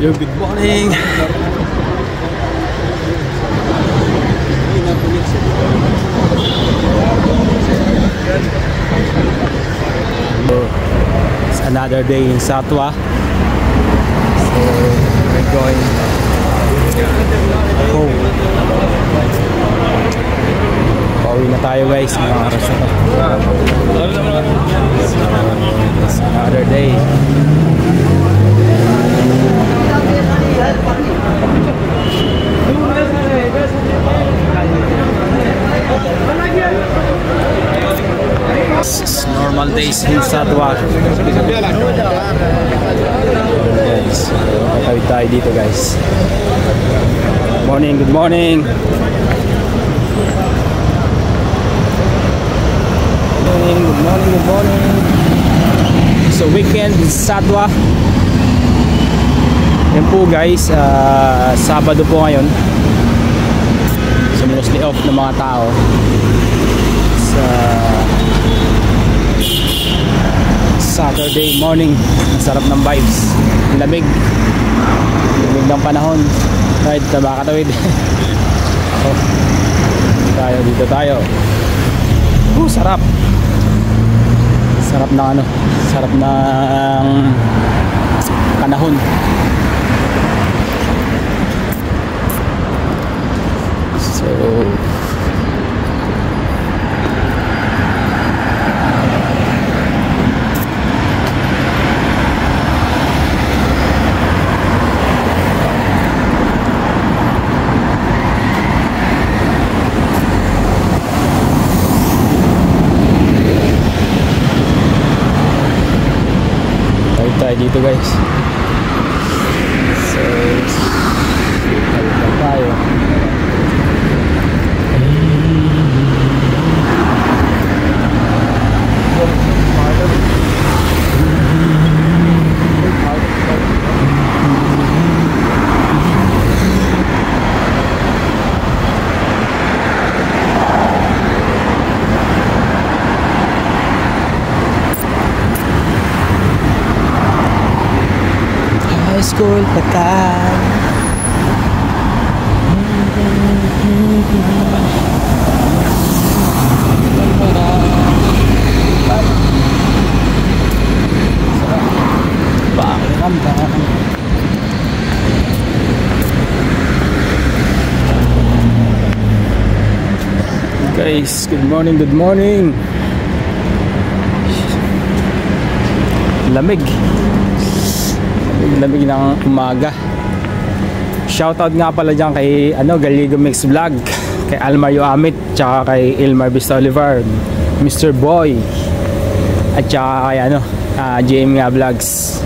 Hello, good morning. It's another day in Satwa. So we're going home. Pauwi na tayo guys, mga oras na to. So, it's another day. This is normal days in Satwa. Guys, kakawid tayo dito guys. Morning, good morning. Good morning, good morning. So weekend in Satwa. Yan po guys, Sabado po ngayon. So mostly off ng mga tao. Sa Saturday morning. Ang sarap ng vibes. Lamig. Lamig ng panahon. Right, tabakatawid. Dito tayo. Sarap. Sarap na sarap ng panahon. So dito guys. So tayo. School pa tayo. Guys, good morning, good morning. Lamig ng umaga. Shoutout nga pala dyan kay Galigo Mix Vlog, kay Almario Amit, tsaka kay Ilmar Vista Olivar, Mr. Boy, at tsaka kay JM nga Vlogs,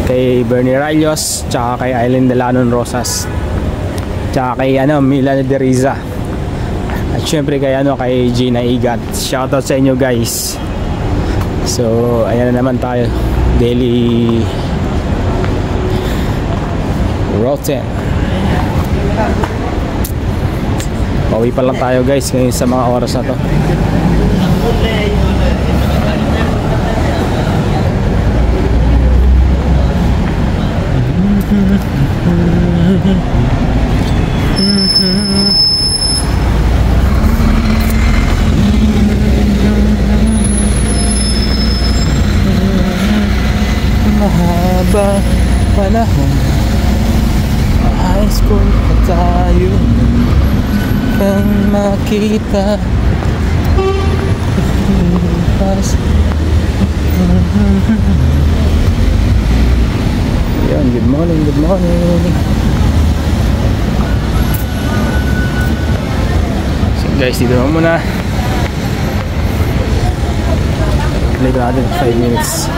kay Bernie Rayos, tsaka kay Aileen Delanon Rosas, tsaka kay Milan de Riza, at syempre kay kay Gina Igat. Shoutout sa inyo guys. So ayan na naman tayo, daily routine. Pauwi pa lang tayo guys ngayon sa mga oras na to. Mahaba panahon, high school pa tayo, kang makita yan. Good morning, good morning. So guys, dito naman muna. Play natin 5 minutes.